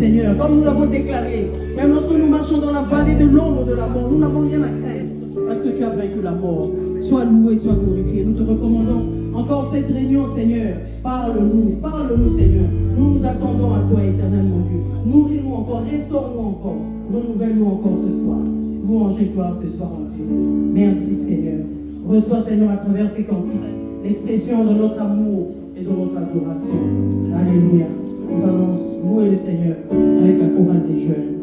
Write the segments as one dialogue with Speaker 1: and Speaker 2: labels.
Speaker 1: Seigneur, comme nous l'avons déclaré, même lorsque nous marchons dans la vallée de l'ombre de la mort, nous n'avons rien à craindre, parce que tu as vaincu la mort. Sois loué, sois glorifié. Nous te recommandons encore cette réunion, Seigneur. Parle-nous, Seigneur. Nous nous attendons à toi, éternel mon Dieu. Nourris-nous encore, restaure-nous encore, renouvelle-nous encore ce soir. Louange et gloire te soit rendue. Merci, Seigneur. Reçois, Seigneur, à travers ces cantiques, l'expression de notre amour et de notre adoration. Alléluia. Nous allons louer le Seigneur avec la chorale des jeunes.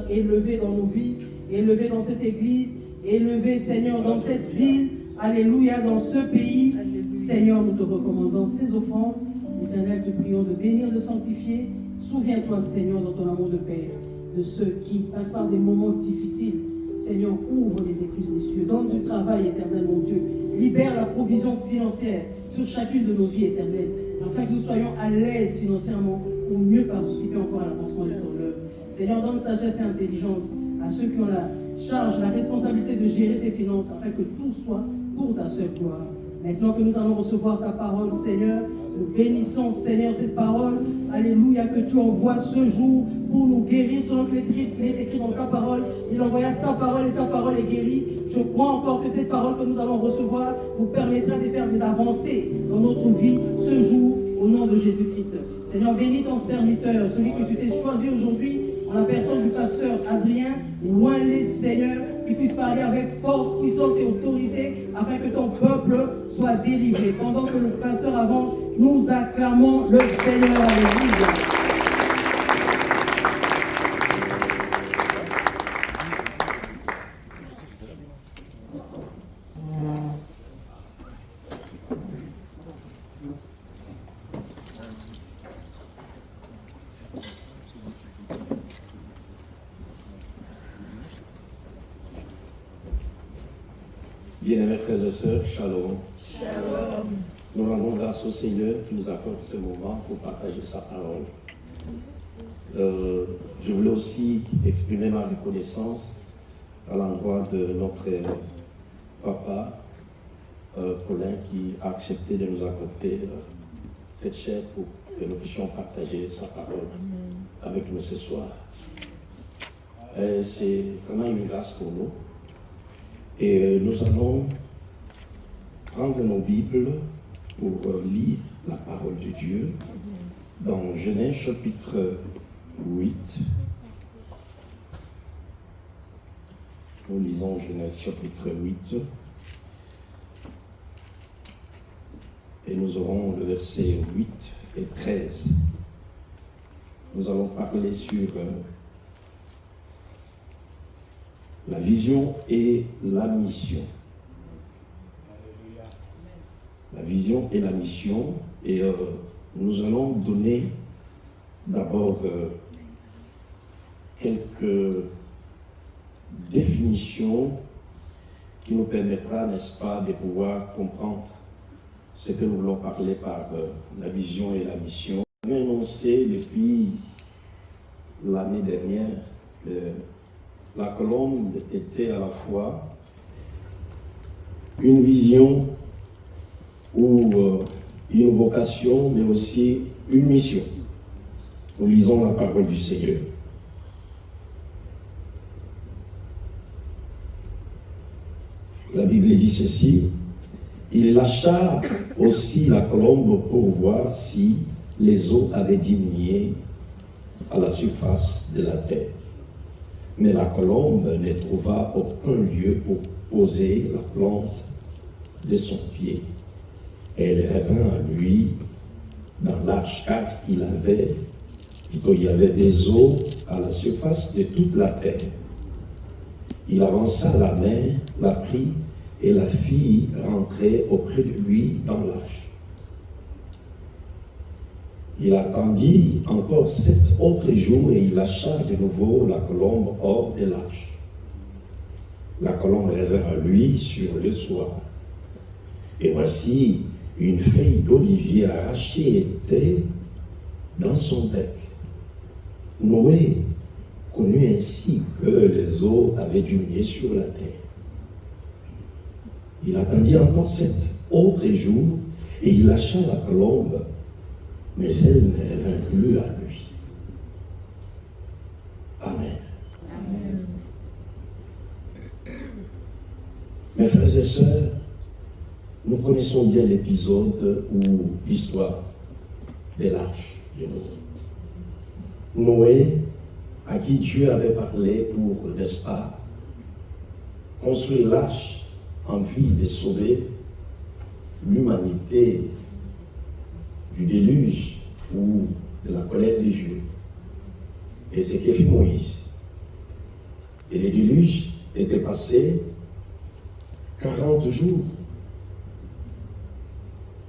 Speaker 1: Élevé dans nos vies, élevé dans cette église, élevé, Seigneur, dans cette ville, alléluia, dans ce pays. Seigneur, nous te recommandons ces offrandes. Éternel, te prions de bénir, de sanctifier. Souviens-toi, Seigneur, dans ton amour de Père, de ceux qui passent par des moments difficiles. Seigneur, ouvre les écluses des cieux, donne du travail, éternel, mon Dieu. Libère la provision financière sur chacune de nos vies, éternel, afin que nous soyons à l'aise financièrement pour mieux participer encore à l'avancement de ton œuvre. Seigneur, donne sagesse et intelligence à ceux qui ont la charge, la responsabilité de gérer ces finances, afin que tout soit pour ta seule gloire. Maintenant que nous allons recevoir ta parole, Seigneur, nous bénissons, Seigneur, cette parole, alléluia, que tu envoies ce jour pour nous guérir selon que il est écrit dans ta parole. Il envoya sa parole et sa parole est guérie. Je crois encore que cette parole que nous allons recevoir nous permettra de faire des avancées dans notre vie ce jour, au nom de Jésus-Christ. Seigneur, bénis ton serviteur, celui que tu t'es choisi aujourd'hui, en la personne du pasteur Adrien. Loin-les, Seigneur, qui puisse parler avec force, puissance et autorité, afin que ton peuple soit délivré. Pendant que le pasteur avance, nous acclamons le Seigneur. Alléluia.
Speaker 2: Bien-aimés frères et sœurs, shalom. Shalom. Nous rendons grâce au Seigneur qui nous accorde ce moment pour partager sa parole. Je voulais aussi exprimer ma reconnaissance à l'endroit de notre papa, Paulin, qui a accepté de nous accorder cette chair pour que nous puissions partager sa parole avec nous ce soir. C'est vraiment une grâce pour nous. Et nous allons prendre nos Bibles pour lire la parole de Dieu dans Genèse chapitre 8. Nous lisons Genèse chapitre 8 et nous aurons le verset 8 et 13. Nous allons parler sur la vision et la mission. La vision et la mission. Et nous allons donner d'abord quelques définitions qui nous permettra, n'est-ce pas, de pouvoir comprendre ce que nous voulons parler par la vision et la mission. Nous avons annoncé depuis l'année dernière que la colombe était à la fois une vision ou une vocation, mais aussi une mission. Nous lisons la parole du Seigneur. La Bible dit ceci: il lâcha aussi la colombe pour voir si les eaux avaient diminué à la surface de la terre. Mais la colombe ne trouva aucun lieu pour poser la plante de son pied. Elle revint à lui dans l'arche, car il y avait des eaux à la surface de toute la terre. Il avança la main, la prit, et la fit rentrer auprès de lui dans l'arche. Il attendit encore 7 autres jours et il lâcha de nouveau la colombe hors de l'arche. La colombe revint à lui sur le soir. Et voici, une feuille d'olivier arrachée était dans son bec. Noé connut ainsi que les eaux avaient diminué sur la terre. Il attendit encore 7 autres jours et il lâcha la colombe, mais elle ne revint plus à lui. Amen. Amen. Mes frères et sœurs, nous connaissons bien l'épisode ou l'histoire de l'arche de Noé. Noé, à qui Dieu avait parlé pour, n'est-ce pas, construire l'arche en vue de sauver l'humanité du déluge ou de la colère de Dieu. Et c'est ce que fit Moïse. Et le déluge était passé 40 jours.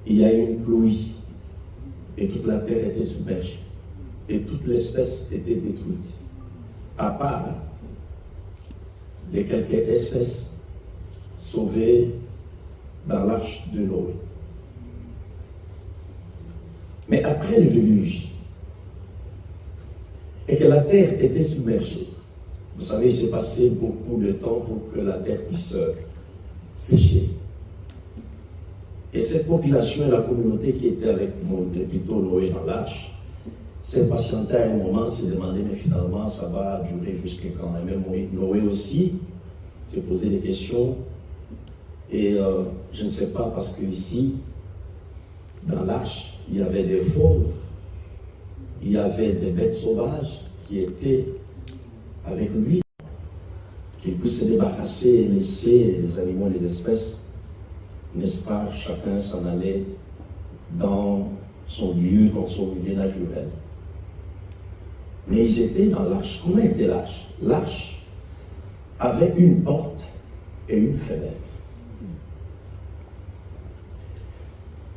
Speaker 2: Il y a eu une pluie et toute la terre était submergée et toute l'espèce était détruite, à part de quelques espèces sauvées dans l'arche de Noé. Mais après le déluge, et que la terre était submergée, vous savez, il s'est passé beaucoup de temps pour que la terre puisse sécher. Et cette population et la communauté qui était avec plutôt Noé dans l'arche, s'est patienté à un moment, s'est demandé, mais finalement, ça va durer jusqu'à quand? Et même Noé aussi s'est posé des questions. Et je ne sais pas, parce qu'ici, dans l'arche, il y avait des fauves, il y avait des bêtes sauvages qui étaient avec lui, qu'il puisse se débarrasser et laisser les animaux et les espèces, n'est-ce pas, chacun s'en allait dans son lieu, dans son milieu naturel. Mais ils étaient dans l'arche. Comment était l'arche? L'arche avait une porte et une fenêtre.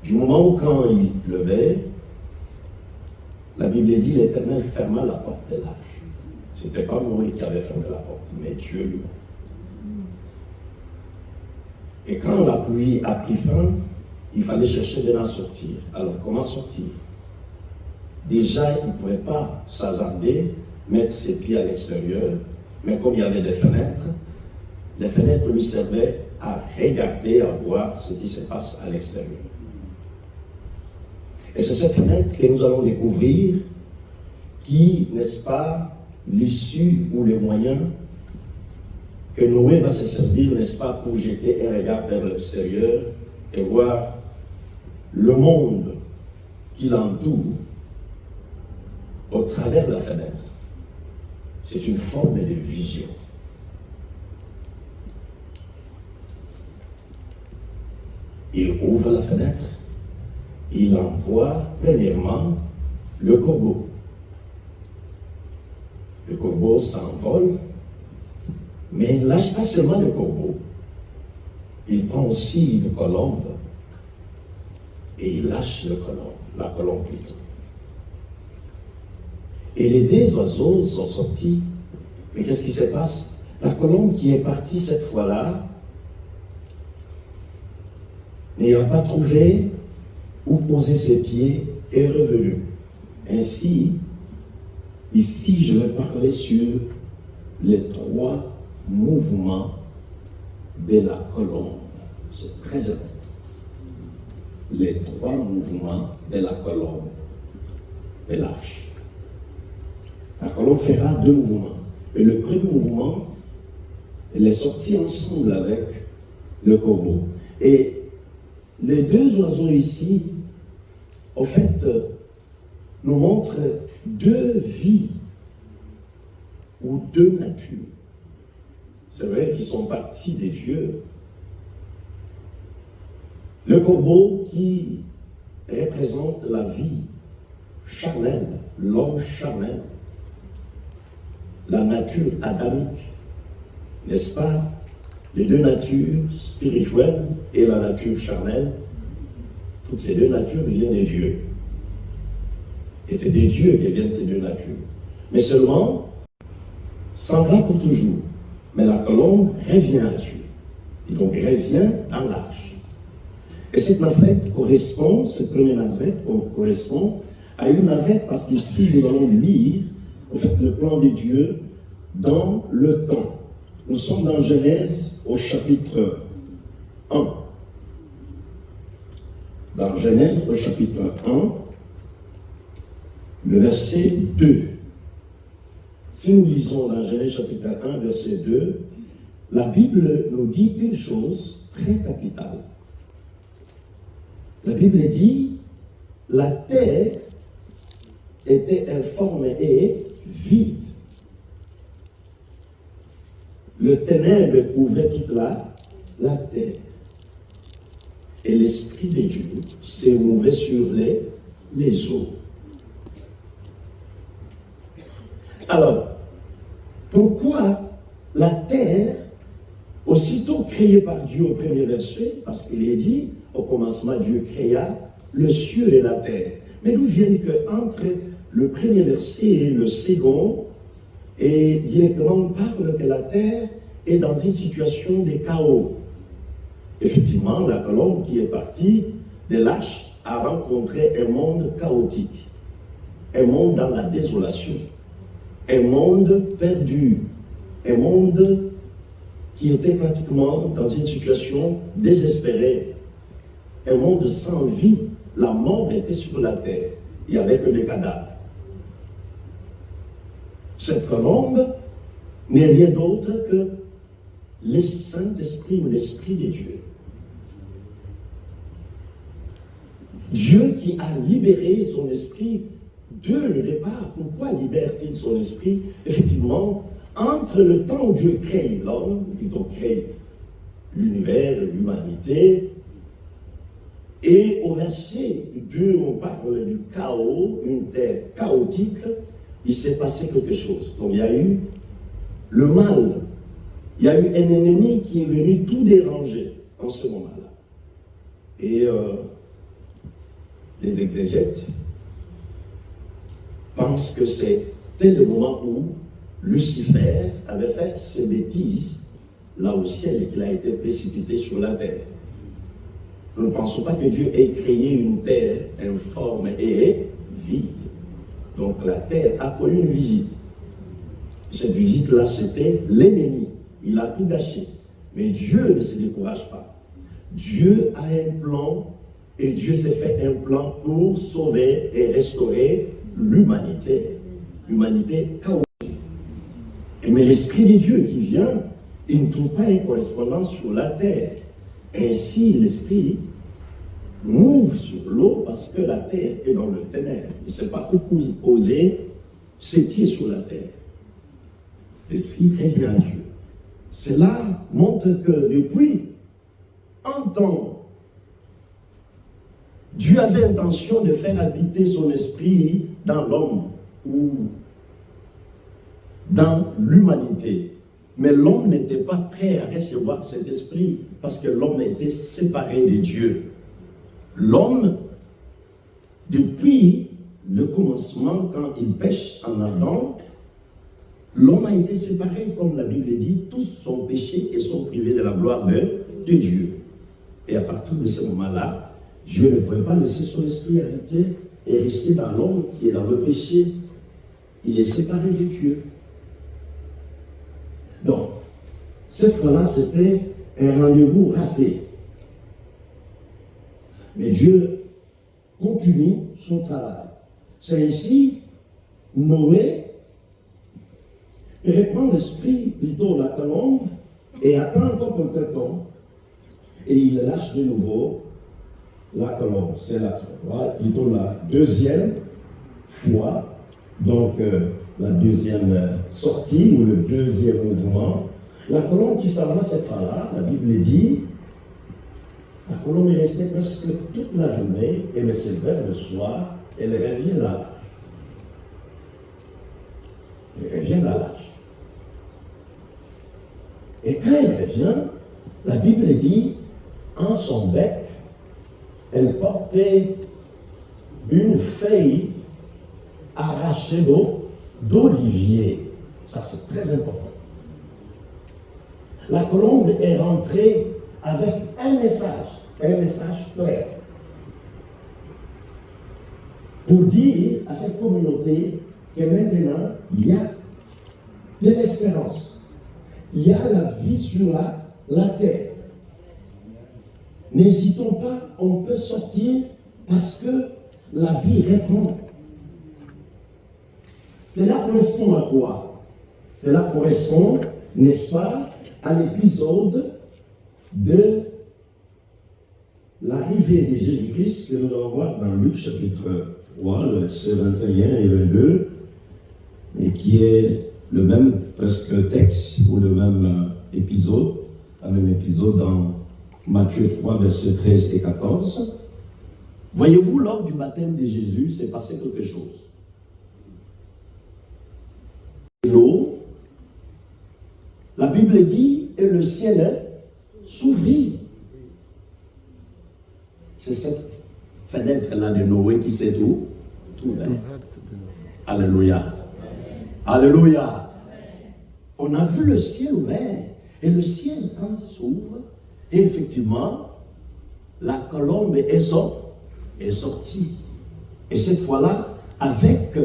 Speaker 2: Du moment où quand il pleuvait, la Bible dit l'Éternel ferma la porte de l'arche. Ce n'était pas Noé qui avait fermé la porte, mais Dieu lui. Et quand la pluie a pris fin, il fallait chercher de la sortir. Alors comment sortir? Déjà, il ne pouvait pas s'hasarder, mettre ses pieds à l'extérieur, mais comme il y avait des fenêtres, les fenêtres lui servaient à regarder, à voir ce qui se passe à l'extérieur. Et c'est cette fenêtre que nous allons découvrir qui, n'est-ce pas, l'issue ou les moyens que Noé va se servir, n'est-ce pas, pour jeter un regard vers l'extérieur et voir le monde qui l'entoure au travers de la fenêtre. C'est une forme de vision. Il ouvre la fenêtre, il envoie premièrement le corbeau. Le corbeau s'envole, mais il ne lâche pas seulement le corbeau. Il prend aussi une colombe et il lâche la colombe plutôt. Et les deux oiseaux sont sortis. Mais qu'est-ce qui se passe? La colombe qui est partie cette fois-là, n'ayant pas trouvé où poser ses pieds, est revenue. Ainsi, ici, je vais parler sur les 3 mouvements de la colombe. C'est très important. Les 3 mouvements de la colombe de l'arche. La colombe fera 2 mouvements. Et le premier mouvement, elle est sortie ensemble avec le corbeau. Et les 2 oiseaux ici, en fait, nous montrent 2 vies ou 2 natures. C'est vrai qu'ils sont partis des dieux. Le corbeau qui représente la vie charnelle, l'homme charnel, la nature adamique, n'est-ce pas? Les 2 natures spirituelles et la nature charnelle, toutes ces 2 natures viennent des dieux. Et c'est des dieux qui viennent ces 2 natures. Mais seulement, sans grand pour toujours. Mais la colombe revient à Dieu. Et donc revient dans l'arche. Et cette navette correspond, cette première navette correspond à une navette parce qu'ici nous allons lire, en fait, le plan de Dieu dans le temps. Nous sommes dans Genèse au chapitre 1. Dans Genèse au chapitre 1, le verset 2. Si nous lisons dans Genèse chapitre 1, verset 2, la Bible nous dit une chose très capitale. La Bible dit, la terre était informe et vide. Le ténèbre couvrait toute la terre. Et l'Esprit de Dieu s'est mouvé sur les eaux. Alors, pourquoi la terre, aussitôt créée par Dieu au premier verset, parce qu'il est dit, au commencement Dieu créa le ciel et la terre. Mais d'où vient qu'entre le premier verset et le second, et directement on parle que la terre est dans une situation de chaos. Effectivement, la colombe qui est partie de l'arche a rencontré un monde chaotique, un monde dans la désolation, un monde perdu, un monde qui était pratiquement dans une situation désespérée, un monde sans vie. La mort était sur la terre, il n'y avait que des cadavres. Cette colombe n'est rien d'autre que le Saint-Esprit ou l'Esprit de Dieu. Dieu qui a libéré son esprit de le départ. Pourquoi libère-t-il son esprit? Effectivement, entre le temps où Dieu crée l'homme, plutôt crée l'univers, l'humanité, et au verset 2, on parle du chaos, une terre chaotique, il s'est passé quelque chose. Donc il y a eu le mal, il y a eu un ennemi qui est venu tout déranger en ce moment-là. Et les exégètes pensent que c'était le moment où Lucifer avait fait ses bêtises là au ciel et qu'il a été précipité sur la terre. Nous ne pensons pas que Dieu ait créé une terre informe et vide. Donc la terre a connu une visite. Cette visite-là, c'était l'ennemi. Il a tout gâché. Mais Dieu ne se décourage pas. Dieu a un plan Et Dieu s'est fait un plan pour sauver et restaurer l'humanité. L'humanité chaotique. Mais l'Esprit de Dieu qui vient, il ne trouve pas une correspondance sur la terre. Ainsi, l'Esprit move sur l'eau parce que la terre est dans le ténèbre. Il ne sait pas où poser ses pieds sur la terre. L'Esprit revient à Dieu. Cela montre que depuis un temps, Dieu avait intention de faire habiter son esprit dans l'homme ou dans l'humanité. Mais l'homme n'était pas prêt à recevoir cet esprit parce que l'homme était séparé de Dieu. L'homme, depuis le commencement, quand il pêche en Adam, l'homme a été séparé, comme la Bible dit, tous sont péchés et sont privés de la gloire de Dieu. Et à partir de ce moment-là, Dieu ne pouvait pas laisser son esprit habiter et rester dans l'homme qui est dans le péché. Il est séparé de Dieu. Donc, cette fois-là, c'était un rendez-vous raté. Mais Dieu continue son travail. C'est ainsi, Noé reprend l'esprit, plutôt la colombe, et attend encore quelque temps, et il lâche de nouveau la colombe. C'est plutôt la deuxième fois, donc la deuxième sortie ou le deuxième mouvement. La colombe qui s'en va cette fois-là, la Bible dit, la colombe est restée presque toute la journée, et mais c'est vers le soir, elle revient à la nage. Elle revient à la nage. Et quand elle revient, la Bible dit, en son bec, elle portait une feuille arrachée d'olivier. Ça, c'est très important. La colombe est rentrée avec un message clair, pour dire à cette communauté que maintenant, il y a de l'espérance. Il y a la vie sur la terre. N'hésitons pas, on peut sortir parce que la vie répond. Cela correspond à quoi? Cela correspond, n'est-ce pas, à l'épisode de l'arrivée de Jésus-Christ que nous allons voir dans Luc chapitre 3, le verset 21 et 22, et qui est le même presque texte ou le même épisode, dans Matthieu 3, versets 13 et 14. Voyez-vous, lors du baptême de Jésus, s'est passé quelque chose. L'eau, la Bible dit, et le ciel s'ouvrit. C'est cette fenêtre-là de Noé qui s'est ouverte. Alléluia. Alléluia. On a vu le ciel ouvert. Et le ciel, quand il s'ouvre, et effectivement, la colombe est sortie. Et cette fois-là, avec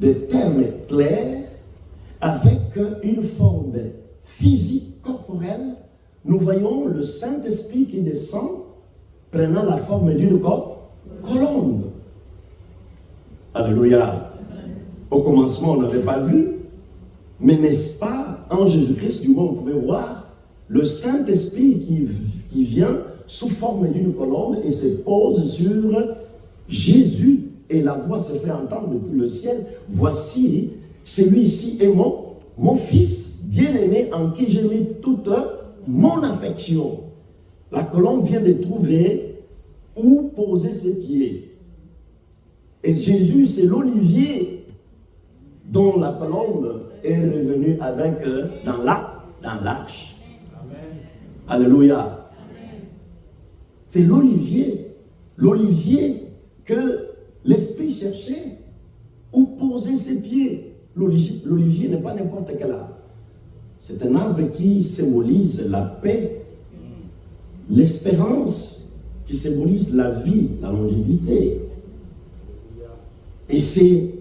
Speaker 2: des termes clairs, avec une forme physique, corporelle, nous voyons le Saint-Esprit qui descend, prenant la forme d'une colombe. Alléluia. Au commencement, on n'avait pas vu, mais n'est-ce pas, en Jésus-Christ, du moins, on pouvait voir le Saint-Esprit qui vient sous forme d'une colombe et se pose sur Jésus. Et la voix se fait entendre depuis le ciel. Voici, celui-ci est mon fils bien-aimé en qui j'ai mis toute mon affection. La colombe vient de trouver où poser ses pieds. Et Jésus, c'est l'olivier dont la colombe est revenue avec dans l'arche. Alléluia. C'est l'olivier que l'Esprit cherchait où poser ses pieds. L'olivier n'est pas n'importe quel arbre. C'est un arbre qui symbolise la paix, l'espérance, qui symbolise la vie, la longévité. Et c'est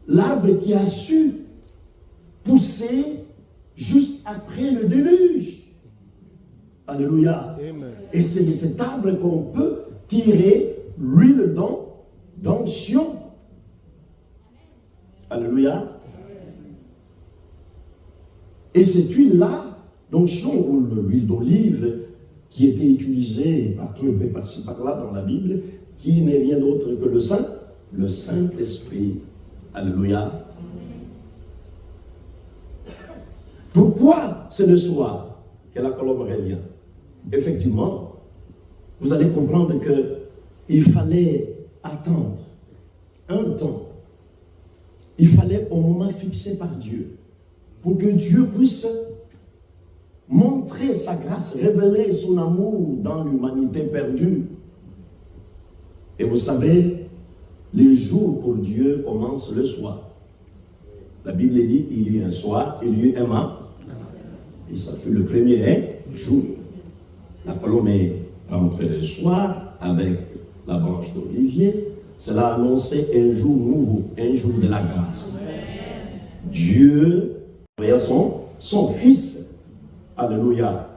Speaker 2: l'arbre qui a su pousser juste après le déluge. Alléluia. Amen. Et c'est de cet arbre qu'on peut tirer l'huile d'onction. Alléluia. Et cette huile-là, d'onction, ou l'huile d'olive, qui était utilisée partout et par-ci par-là dans la Bible, qui n'est rien d'autre que le Saint-Esprit. Alléluia. Pourquoi c'est le soir que la colombe revient? Effectivement, vous allez comprendre qu'il fallait attendre un temps. Il fallait au moment fixé par Dieu pour que Dieu puisse montrer sa grâce, révéler son amour dans l'humanité perdue. Et vous savez, les jours pour Dieu commencent le soir. La Bible dit, il y eut un soir, il y eut un matin. Et ça fut le premier jour. La colombe est rentrée le soir avec la branche d'olivier. Cela annonçait un jour nouveau, un jour de la grâce. Dieu envoya son Fils. Alléluia.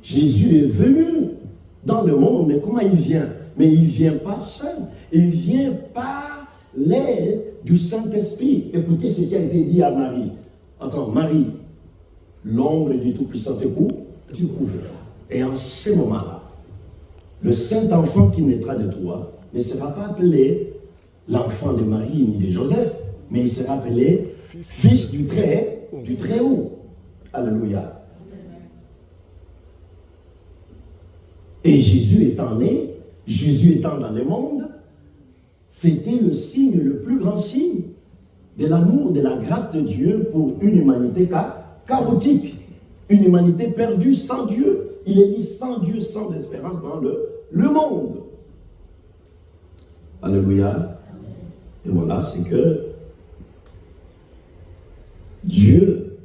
Speaker 2: Jésus est venu dans le monde, mais comment il vient? Mais il ne vient pas seul. Il vient par l'aide du Saint-Esprit. Écoutez ce qui a été dit à Marie. Attends, Marie, l'ombre du Tout-Puissant te couvrira. Et en ce moment-là, le Saint-Enfant qui naîtra de toi ne sera pas appelé l'enfant de Marie ni de Joseph, mais il sera appelé Fils du Très-Haut. Alléluia. Et Jésus étant né, Jésus étant dans le monde, c'était le signe, le plus grand signe de l'amour, de la grâce de Dieu pour une humanité chaotique, une humanité perdue sans Dieu. Il est dit sans Dieu, sans espérance dans le monde. Alléluia. Et voilà, c'est que Dieu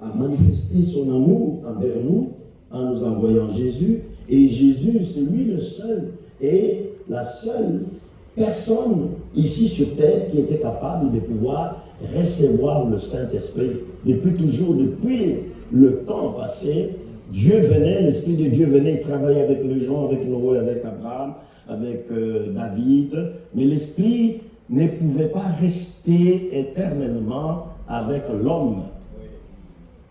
Speaker 2: a manifesté son amour envers nous en nous envoyant Jésus. Et Jésus, c'est lui le seul et la seule personne ici sur terre qui était capable de pouvoir recevoir le Saint-Esprit. Depuis toujours, depuis le temps passé, Dieu venait, l'Esprit de Dieu venait travailler avec les gens, avec Noé, avec Abraham, avec David, mais l'Esprit ne pouvait pas rester éternellement avec l'homme.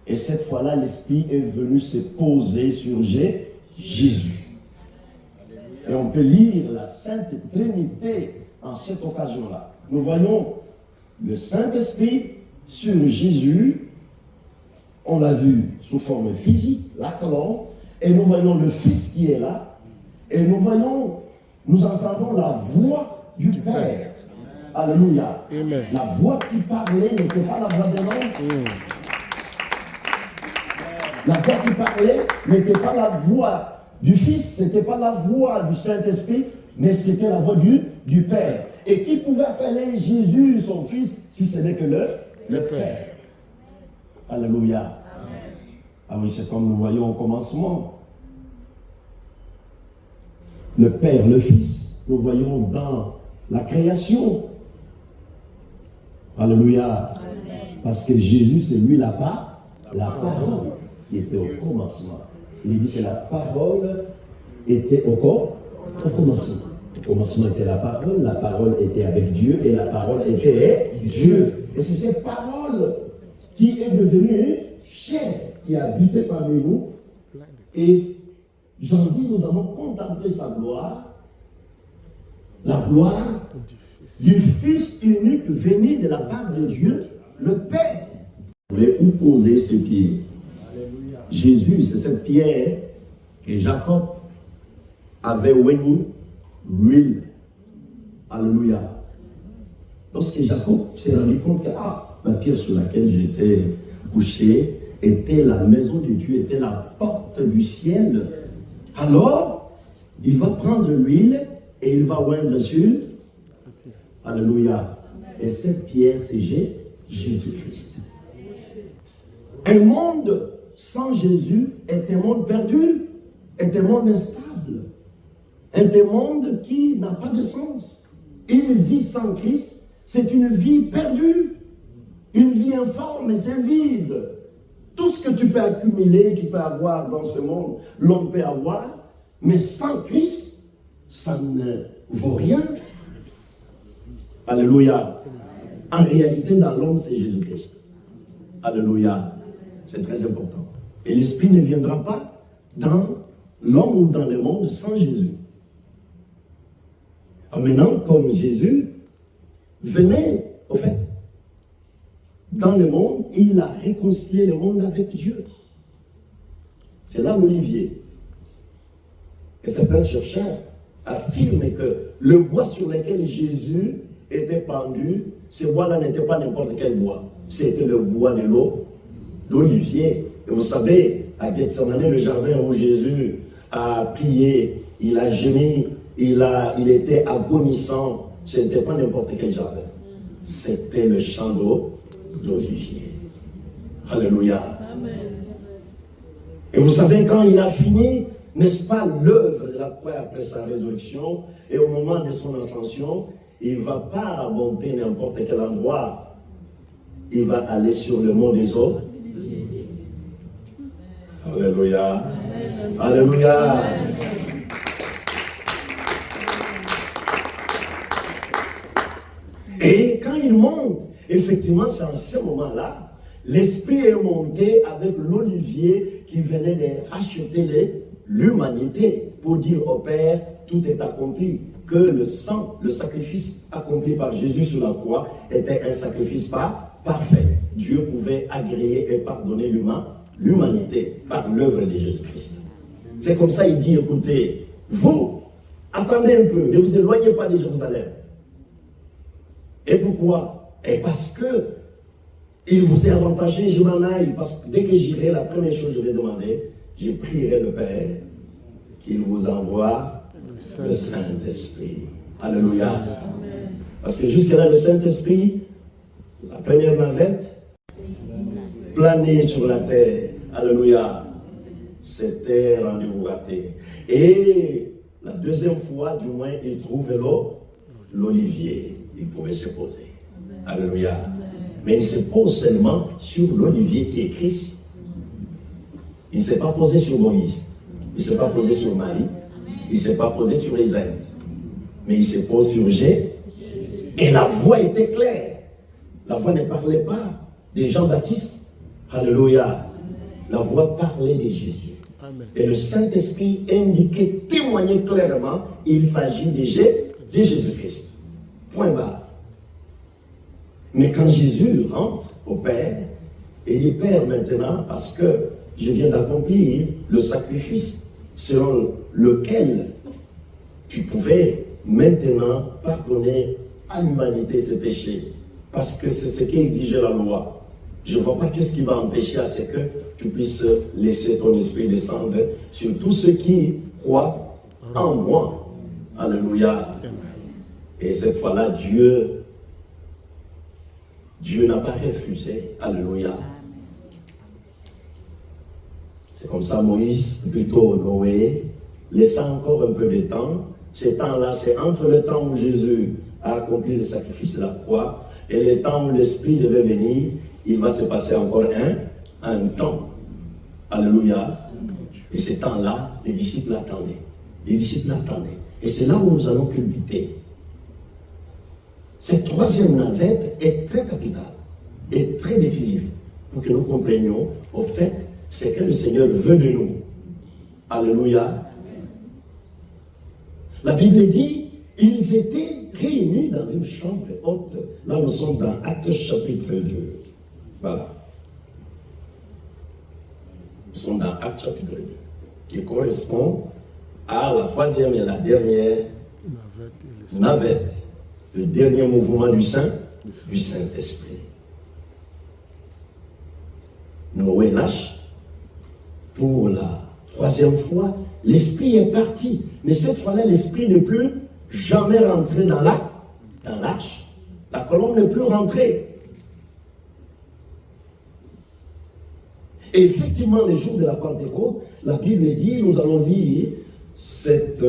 Speaker 2: Et cette fois-là, l'Esprit est venu se poser sur Jésus. Et on peut lire la Sainte Trinité en cette occasion-là. Nous voyons le Saint-Esprit sur Jésus. On l'a vu sous forme physique, la colombe, et nous voyons le Fils qui est là, et nous entendons la voix du Père. Alléluia. Amen. La voix qui parlait n'était pas la voix de l'homme. La voix qui parlait n'était pas la voix du Fils, ce n'était pas la voix du Saint-Esprit, mais c'était la voix du Père. Et qui pouvait appeler Jésus son Fils si ce n'est que le Père? Alléluia. Amen. Ah oui, c'est comme nous voyons au commencement. Le Père, le Fils, nous voyons dans la création. Alléluia. Amen. Parce que Jésus, c'est lui la parole qui était au commencement. Il dit que la parole était au commencement. Au commencement était la parole était avec Dieu et la parole était Dieu. Et c'est cette parole qui est devenue chair, qui a habité parmi nous. Et j'en dis, nous avons contemplé sa gloire, la gloire du Fils unique venu de la part de Dieu, le Père. Vous pouvez où poser ce pied? Jésus, c'est cette pierre que Jacob avait oigné l'huile. Alléluia. Lorsque Jacob s'est rendu compte que la pierre sur laquelle j'étais couché était la maison de Dieu, était la porte du ciel. Alors, il va prendre l'huile et il va oindre sur. Alléluia. Et cette pierre, c'est Jésus-Christ. Un monde sans Jésus est un monde perdu, est un monde instable, est un monde qui n'a pas de sens. Une vie sans Christ, c'est une vie perdue. Une vie informe, c'est vide. Tout ce que tu peux accumuler, tu peux avoir dans ce monde, l'homme peut avoir, Mais sans Christ, ça ne vaut rien. Alléluia. En réalité, dans l'homme, c'est Jésus-Christ. Alléluia. C'est très important. Et l'Esprit ne viendra pas dans l'homme ou dans le monde sans Jésus. Maintenant, comme Jésus venait, au fait, dans le monde, il a réconcilié le monde avec Dieu. C'est là l'olivier. Et certains chercheurs affirment que le bois sur lequel Jésus était pendu, ce bois-là n'était pas n'importe quel bois. C'était le bois de l'olivier. Et vous savez, à Gethsemane, le jardin où Jésus a prié, il a gémi, il était agonissant. Ce n'était pas n'importe quel jardin. C'était le champ d'olivier. Alléluia. Amen. Et vous savez, quand il a fini, n'est-ce pas, l'œuvre de la croix après sa résurrection, et au moment de son ascension, il ne va pas monter n'importe quel endroit. Il va aller sur le mont des eaux. Alléluia. Amen. Alléluia. Amen. Et quand il monte, effectivement, c'est en ce moment-là, l'Esprit est monté avec l'olivier qui venait de racheter l'humanité pour dire au Père, tout est accompli. Que le sang, le sacrifice accompli par Jésus sur la croix était un sacrifice parfait. Dieu pouvait agréer et pardonner l'humanité par l'œuvre de Jésus-Christ. C'est comme ça, il dit, écoutez, vous, attendez un peu, ne vous éloignez pas de Jérusalem. Et pourquoi? Et parce que il vous est avantagé, je m'en aille, parce que dès que j'irai, la première chose que je vais demander, je prierai le Père qu'il vous envoie le Saint-Esprit. Alléluia. Amen. Parce que jusque-là, le Saint-Esprit, la première navette, planait sur la terre. Alléluia. C'était rendez-vous raté. Et la deuxième fois, du moins, il trouvait l'olivier. Il pouvait se poser. Alléluia. Mais il se pose seulement sur l'olivier qui est Christ. Il ne s'est pas posé sur Moïse. Il ne s'est pas posé sur Marie. Il ne s'est pas posé sur les ânes. Mais il se pose sur Jésus. Et la voix était claire. La voix ne parlait pas de Jean-Baptiste. Alléluia. La voix parlait de Jésus. Amen. Et le Saint-Esprit indiquait, témoignait clairement, il s'agit de Jésus-Christ. Point barre. Mais quand Jésus rentre au Père, il dit, Père, maintenant, parce que je viens d'accomplir le sacrifice selon lequel tu pouvais maintenant pardonner à l'humanité ses péchés, parce que c'est ce qu'exigeait la loi. Je ne vois pas qu'est-ce qui va empêcher à ce que tu puisses laisser ton esprit descendre sur tous ceux qui croient en moi. Alléluia. Et cette fois-là, Dieu n'a pas refusé. Alléluia. C'est comme ça Moïse, plutôt Noé, laissant encore un peu de temps. Ce temps-là, c'est entre le temps où Jésus a accompli le sacrifice de la croix et le temps où l'Esprit devait venir. Il va se passer encore un temps. Alléluia. Et ce temps-là, les disciples attendaient. Les disciples attendaient. Et c'est là où nous allons culbuter. Cette troisième navette est très capitale et très décisive pour que nous comprenions au fait ce que le Seigneur veut de nous. Alléluia. La Bible dit, ils étaient réunis dans une chambre haute. Là, nous sommes dans Actes chapitre 2. Voilà. Nous sommes dans Actes chapitre 2, qui correspond à la troisième et la dernière navette. Le dernier mouvement du Saint-Esprit. Noé lâche. Pour la troisième fois, l'Esprit est parti. Mais cette fois-là, l'Esprit n'est plus jamais rentré dans l'arche. La colombe n'est plus rentrée. Et effectivement, les jours de la Pentecôte, la Bible dit, nous allons lire cette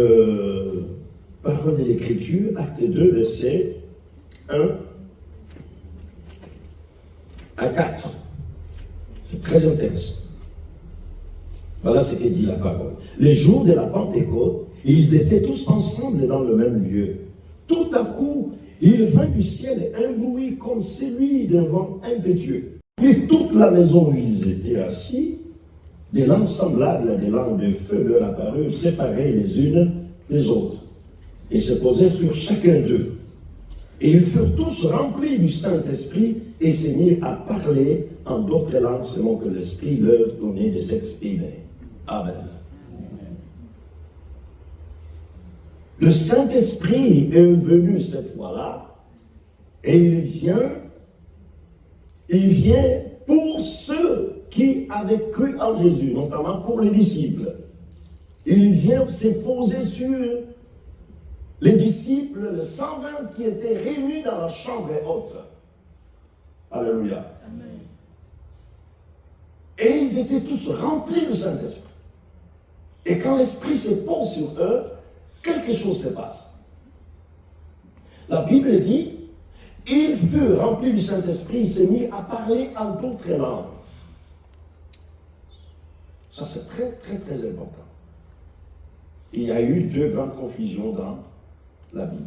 Speaker 2: parole de l'Écriture, acte 2, verset 1 à 4. C'est très intéressant. Voilà ce que dit la parole. Le jour de la Pentecôte, ils étaient tous ensemble dans le même lieu. Tout à coup, il vint du ciel un bruit comme celui d'un vent impétueux. Puis toute la maison où ils étaient assis, des lampes semblables à des lampes de feu leur apparurent, séparées les unes des autres, et se posèrent sur chacun d'eux. Et ils furent tous remplis du Saint-Esprit et se mirent à parler en d'autres langues selon que l'Esprit leur donnait de s'exprimer. Amen. Le Saint-Esprit est venu cette fois-là et il vient pour ceux qui avaient cru en Jésus, notamment pour les disciples. Il vient se poser sur les disciples, les 120 qui étaient réunis dans la chambre haute. Alléluia. Amen. Et ils étaient tous remplis du Saint-Esprit. Et quand l'Esprit se pose sur eux, quelque chose se passe. La Bible dit, ils furent remplis du Saint-Esprit, ils se mirent à parler en d'autres langues. Ça, c'est très, très, très important. Il y a eu deux grandes confusions dans la Bible.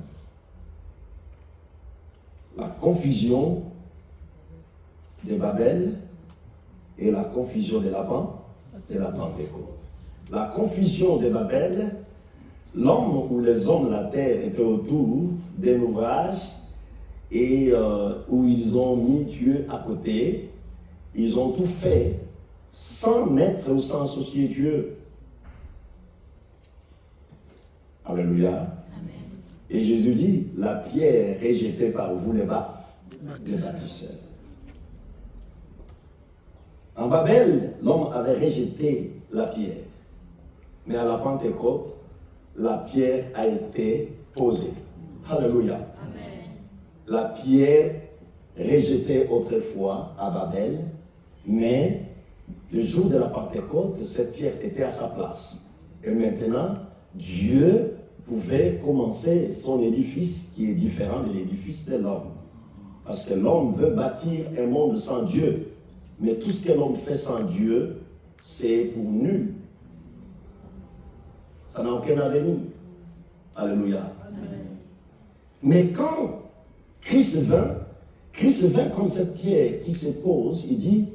Speaker 2: La confusion de Babel et la confusion de la Pentecôte. La confusion de Babel, l'homme ou les hommes de la terre étaient autour d'un ouvrage et où ils ont mis Dieu à côté. Ils ont tout fait sans mettre ou sans associer Dieu. Alléluia. Amen. Et Jésus dit, la pierre rejetée par vous les bâtisseurs. En Babel, l'homme avait rejeté la pierre. Mais à la Pentecôte, la pierre a été posée. Alléluia. Amen. La pierre rejetée autrefois à Babel, mais le jour de la Pentecôte, cette pierre était à sa place. Et maintenant, Dieu pouvait commencer son édifice qui est différent de l'édifice de l'homme. Parce que l'homme veut bâtir un monde sans Dieu. Mais tout ce que l'homme fait sans Dieu, c'est pour nul. Ça n'a aucun avenir. Alléluia. Amen. Mais quand Christ vint comme cette pierre qui se pose, il dit,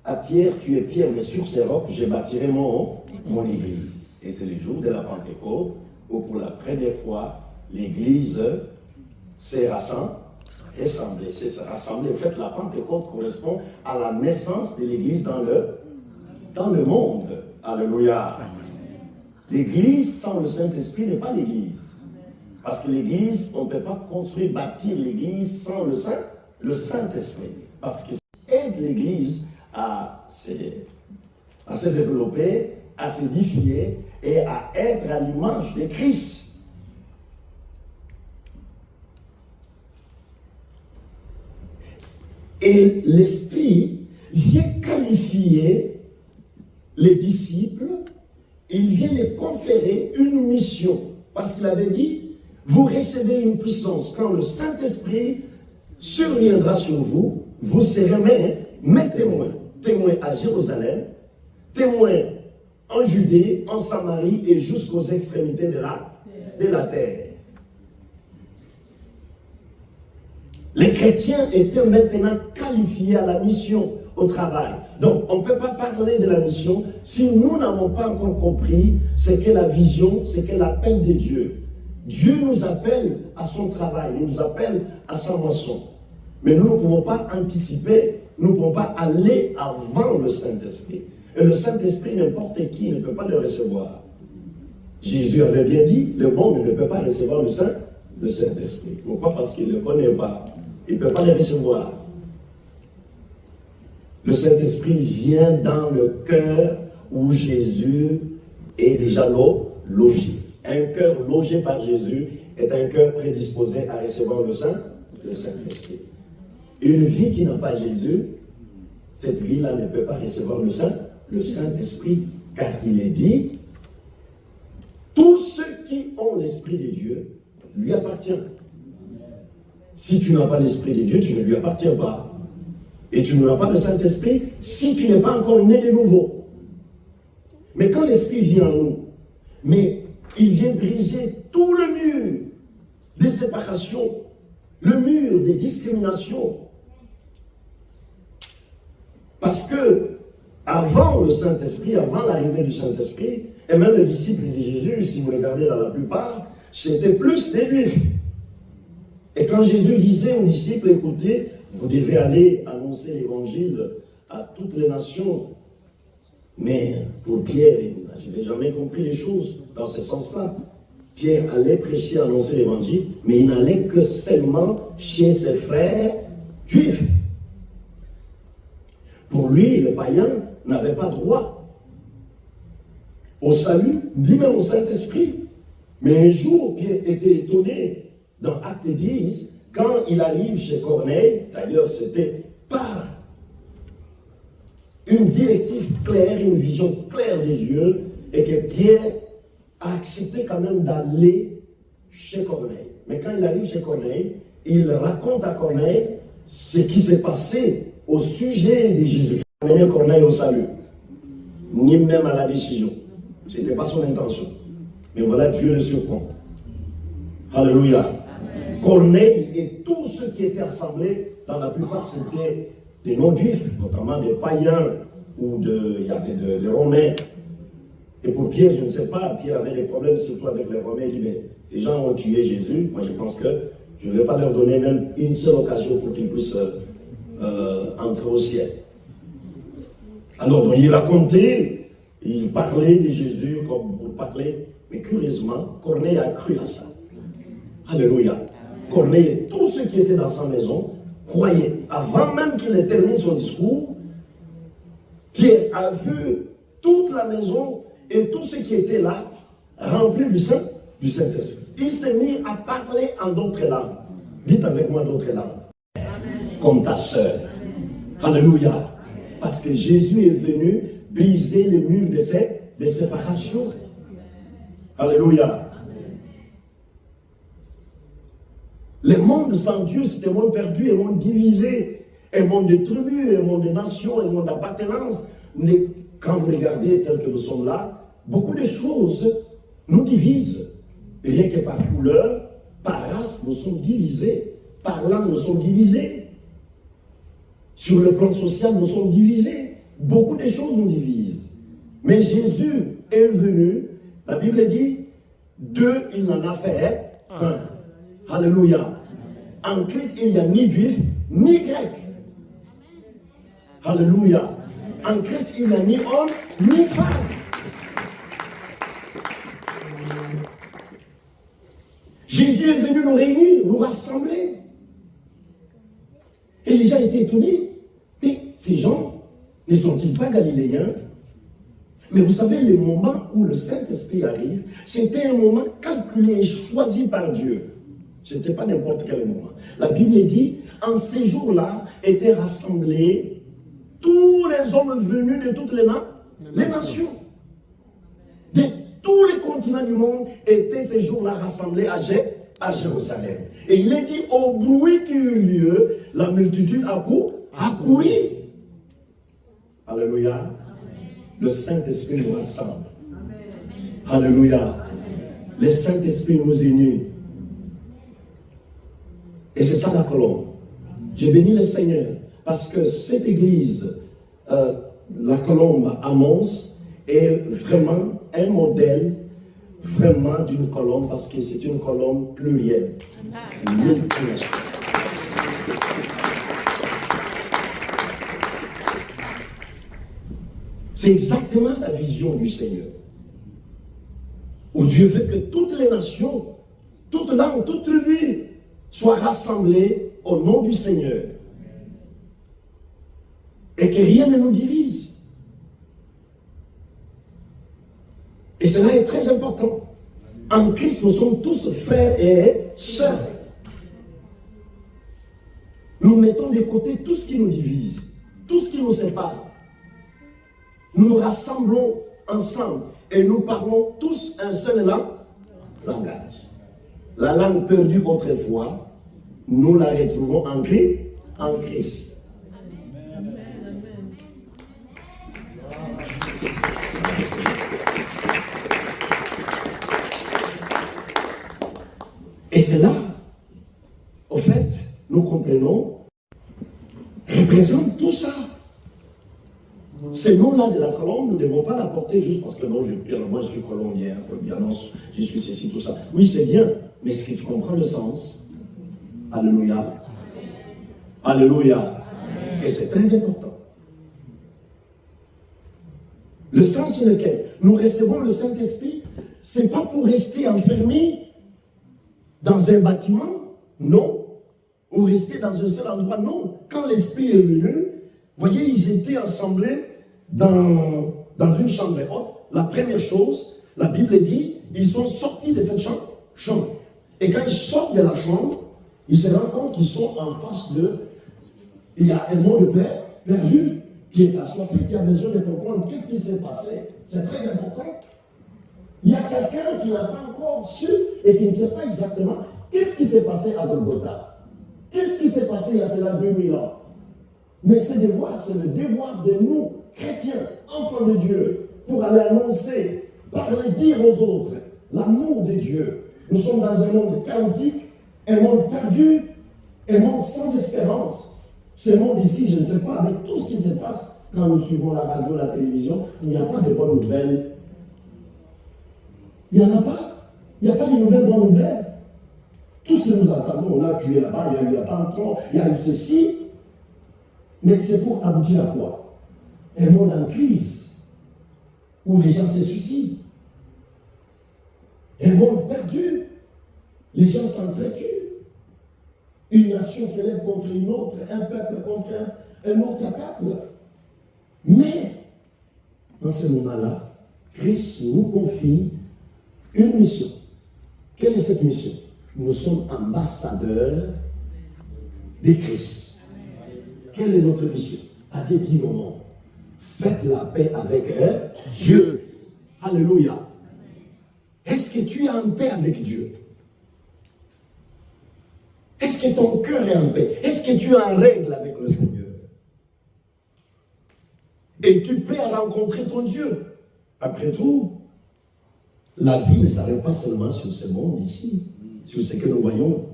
Speaker 2: à Pierre, tu es Pierre, mais sur ces rocs, je bâtirai mon église. Et c'est le jour de la Pentecôte où pour la première fois, l'église s'est rassemblée. En fait, la Pentecôte correspond à la naissance de l'église dans le monde. Alléluia. L'église sans le Saint-Esprit n'est pas l'église. Parce que l'église, on ne peut pas construire, bâtir l'église sans le Saint-Esprit. Parce que ça aide l'église à se développer, à s'édifier et à être à l'image de Christ. Et l'Esprit vient qualifier les disciples, il vient les conférer une mission. Parce qu'il avait dit, vous recevez une puissance. Quand le Saint-Esprit surviendra sur vous, vous serez mes témoins. Témoins à Jérusalem, témoins en Judée, en Samarie et jusqu'aux extrémités de la terre. Les chrétiens étaient maintenant qualifiés à la mission, au travail. Donc, on ne peut pas parler de la mission si nous n'avons pas encore compris ce qu'est la vision, ce qu'est l'appel de Dieu. Dieu nous appelle à son travail, il nous appelle à sa moisson. Mais nous ne pouvons pas anticiper, nous ne pouvons pas aller avant le Saint-Esprit. Et le Saint-Esprit, n'importe qui ne peut pas le recevoir. Jésus avait bien dit, le monde ne peut pas recevoir le Saint-Esprit. Pourquoi? Parce qu'il ne le connaît pas. Il ne peut pas le recevoir. Le Saint-Esprit vient dans le cœur où Jésus est déjà logé. Un cœur logé par Jésus est un cœur prédisposé à recevoir le Saint-Esprit. Une vie qui n'a pas Jésus, cette vie-là ne peut pas recevoir le Saint-Esprit, car il est dit, tous ceux qui ont l'Esprit de Dieu lui appartiennent. Si tu n'as pas l'Esprit de Dieu, tu ne lui appartiens pas. Et tu n'as pas le Saint-Esprit si tu n'es pas encore né de nouveau. Mais quand l'Esprit vient en nous, mais il vient briser tout le mur des séparations, le mur des discriminations. Parce que avant le Saint-Esprit, avant l'arrivée du Saint-Esprit, et même les disciples de Jésus, si vous regardez dans la plupart, c'était plus des Juifs. Et quand Jésus disait aux disciples, écoutez, vous devez aller annoncer l'évangile à toutes les nations. Mais pour Pierre, je n'ai jamais compris les choses dans ce sens-là. Pierre allait prêcher, annoncer l'évangile, mais il n'allait que seulement chez ses frères juifs. Pour lui, les païens n'avaient pas droit au salut, ni même au Saint-Esprit. Mais un jour, Pierre était étonné dans Actes 10, quand il arrive chez Corneille, d'ailleurs c'était par une directive claire, une vision claire des dieux, et que Pierre a accepté quand même d'aller chez Corneille. Mais quand il arrive chez Corneille, il raconte à Corneille ce qui s'est passé au sujet de Jésus. Il n'a pas amené Corneille au salut, ni même à la décision. Ce n'était pas son intention. Mais voilà, Dieu le surprend. Alléluia. Amen. Corneille et tous ceux qui étaient assemblés, dans la plupart, c'était des non-juifs, notamment des païens, ou il y avait des Romains. Et pour Pierre, je ne sais pas, Pierre avait des problèmes surtout avec les Romains. Il dit, mais ces gens ont tué Jésus. Moi, je pense que je ne vais pas leur donner même une seule occasion pour qu'ils puissent entrer au ciel. Alors, donc, il racontait, il parlait de Jésus comme pour parler, mais curieusement, Corneille a cru à ça. Alléluia. Corneille et tous ceux qui étaient dans sa maison croyaient. Avant même qu'il ait terminé son discours, Pierre a vu toute la maison et tous ceux qui étaient là remplis du Saint-Esprit. Il s'est mis à parler en d'autres langues. Dites avec moi d'autres langues. Comme ta sœur. Alléluia. Parce que Jésus est venu briser le mur de séparation. Alléluia. Le monde sans Dieu, c'est un monde perdu, un monde divisé, un monde de tribus, un monde de nations, un monde d'appartenance. Mais quand vous regardez tel que nous sommes là, beaucoup de choses nous divisent. Rien que par couleur, par race, nous sommes divisés. Par langue, nous sommes divisés. Sur le plan social, nous sommes divisés. Beaucoup de choses nous divisent. Mais Jésus est venu, la Bible dit, deux, il en a fait un. Alléluia. En Christ, il n'y a ni juif, ni grec. Alléluia. En Christ, il n'y a ni homme, ni femme. Jésus est venu nous réunir, nous rassembler. Et les gens étaient étonnés. Mais ces gens ne sont-ils pas galiléens? Mais vous savez, le moment où le Saint-Esprit arrive, c'était un moment calculé et choisi par Dieu. Ce n'était pas n'importe quel moment. La Bible dit, en ces jours-là, étaient rassemblés tous les hommes venus de toutes les nations. De tous les continents du monde étaient ces jours-là rassemblés à Jérusalem. Et il est dit, au bruit qui eut lieu, la multitude a couru. Alléluia. Amen. Le Saint-Esprit nous rassemble. Amen. Alléluia. Amen. Le Saint-Esprit nous unit. Et c'est ça la colombe. J'ai béni le Seigneur parce que cette église, la colombe annonce, est vraiment un modèle vraiment d'une colombe parce que c'est une colombe plurielle. C'est exactement la vision du Seigneur. Où Dieu veut que toutes les nations, toutes langues, toutes tribus soient rassemblés au nom du Seigneur. Et que rien ne nous divise. Et cela est très important. En Christ, nous sommes tous frères et sœurs. Nous mettons de côté tout ce qui nous divise, tout ce qui nous sépare. Nous nous rassemblons ensemble et nous parlons tous un seul langage. La langue perdue autrefois, nous la retrouvons en Christ. Amen. c'est là, au fait, nous comprenons, représente tout ça. Ces noms-là de la Colombe, nous ne devons pas l'apporter juste parce que non, moi je suis colombien, je suis ceci, tout ça. Oui, c'est bien, mais est-ce que tu comprends le sens? Alléluia. Alléluia. Et c'est très important. Le sens sur lequel nous recevons le Saint-Esprit, ce n'est pas pour rester enfermés dans un bâtiment, non, ou rester dans un seul endroit, non. Quand l'Esprit est venu, voyez, ils étaient assemblés dans une chambre haute. La première chose, la Bible dit, ils sont sortis de cette chambre. Et quand ils sortent de la chambre, ils se rendent compte qu'ils sont en face d'eux. Il y a un monde perdu qui est assoiffé, qui a besoin de comprendre qu'est-ce qui s'est passé. C'est très important. Il y a quelqu'un qui n'a pas encore su et qui ne sait pas exactement qu'est-ce qui s'est passé à Golgotha. Qu'est-ce qui s'est passé il y a cela 2000 ans. Mais c'est le devoir de nous, chrétiens, enfants de Dieu, pour aller annoncer, parler, dire aux autres l'amour de Dieu. Nous sommes dans un monde chaotique, un monde perdu, un monde sans espérance. Ce monde ici, je ne sais pas, avec tout ce qui se passe, quand nous suivons la radio, la télévision, il n'y a pas de bonnes nouvelles. Il n'y en a pas. Il n'y a pas de nouvelles bonnes nouvelles. Tout ce que nous entendons, on a tué là-bas, il y a eu attentat, il y a eu ceci. Mais c'est pour aboutir à quoi? Un monde en crise, où les gens se suicident. Un monde perdu, les gens s'entretuent. Une nation s'élève contre une autre, un peuple contre un autre peuple. Mais, dans ce moment-là, Christ nous confie une mission. Quelle est cette mission? Nous sommes ambassadeurs de Christ. Quelle est notre mission? À dire au monde, faites la paix avec Dieu. Alléluia. Est-ce que tu es en paix avec Dieu? Est-ce que ton cœur est en paix? Est-ce que tu es en règle avec le Seigneur? Et tu es prêt à rencontrer ton Dieu? Après tout, la vie ne s'arrête pas seulement sur ce monde ici, sur ce que nous voyons.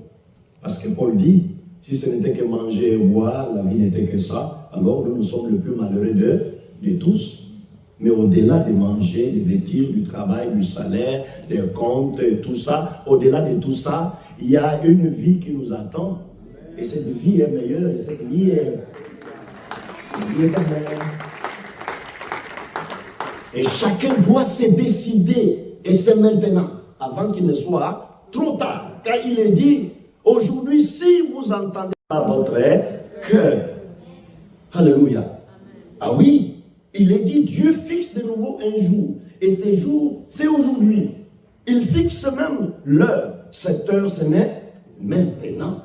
Speaker 2: Parce que Paul dit, si ce n'était que manger et boire, la vie n'était que ça, alors nous sommes le plus malheureux de tous. Mais au-delà de manger, de vêtir, du travail, du salaire, des comptes, tout ça, au-delà de tout ça, il y a une vie qui nous attend. Et cette vie est meilleure, et cette vie est éternelle. Et chacun doit se décider, et c'est maintenant, avant qu'il ne soit trop tard. Car il est dit, aujourd'hui, si vous entendez à votre cœur, alléluia. Ah oui, il est dit, Dieu fixe de nouveau un jour. Et ce jour, c'est aujourd'hui. Il fixe même l'heure. Cette heure, ce n'est maintenant.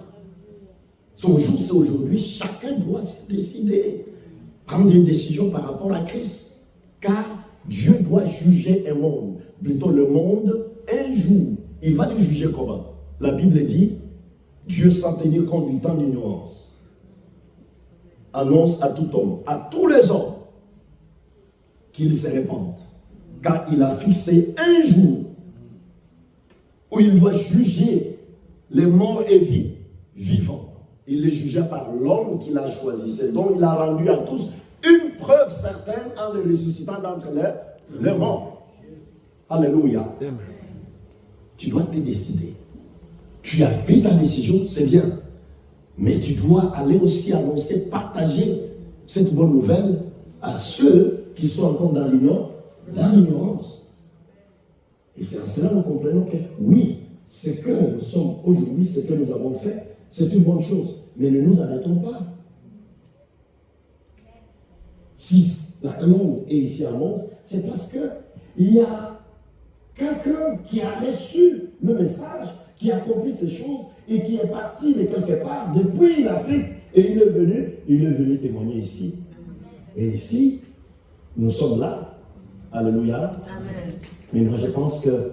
Speaker 2: Son jour, c'est aujourd'hui. Chacun doit se décider. Prendre une décision par rapport à Christ. Car Dieu doit juger un monde. Plutôt le monde, un jour. Il va le juger comment? La Bible dit, Dieu sans tenir compte du temps d'ignorance, annonce à tout homme, à tous les hommes, qu'ils se répandent. Car il a fixé un jour où il doit juger les morts et vivants. Il les jugea par l'homme qu'il a choisi. C'est donc il a rendu à tous une preuve certaine en les ressuscitant d'entre les morts. Alléluia. Tu dois te décider. Tu as pris ta décision, c'est bien. Mais tu dois aller aussi annoncer, partager cette bonne nouvelle à ceux qui sont encore dans l'ignorance. Et c'est en cela que nous comprenons que oui, ce que nous sommes aujourd'hui, ce que nous avons fait, c'est une bonne chose. Mais ne nous arrêtons pas. Si la colombe est ici à Mons, c'est parce qu'il y a quelqu'un qui a reçu le message, qui a compris ces choses et qui est parti de quelque part depuis l'Afrique et il est venu témoigner ici. Et ici, nous sommes là. Alléluia. Amen. Mais moi je pense que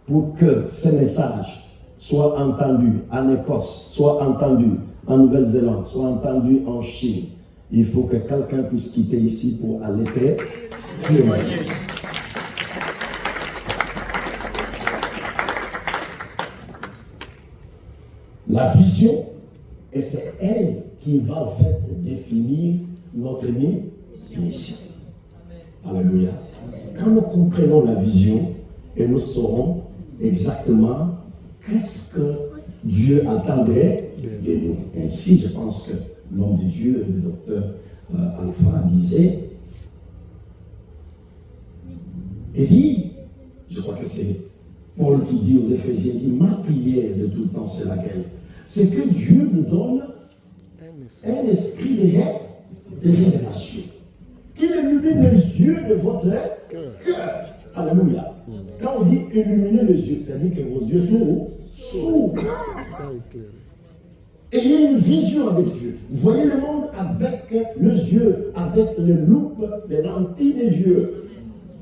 Speaker 2: pour que ce message soit entendu en Écosse, soit entendu en Nouvelle-Zélande, soit entendu en Chine, il faut que quelqu'un puisse quitter ici pour aller témoigner. La vision, et c'est elle qui va en fait définir notre mission. Alléluia. Quand nous comprenons la vision, et nous saurons exactement qu'est-ce que Dieu attendait de nous. Ainsi, je pense que l'homme de Dieu, le docteur Alpha, disait, il dit, je crois que c'est Paul qui dit aux Éphésiens, il dit, ma prière de tout le temps, c'est laquelle? C'est que Dieu vous donne un esprit de révélation. Qu'il illumine les yeux de votre cœur. Alléluia. Quand on dit illuminer les yeux, c'est-à-dire que vos yeux s'ouvrent. Ayez une vision avec Dieu. Voyez le monde avec les yeux, avec les loupes, les lentilles des yeux.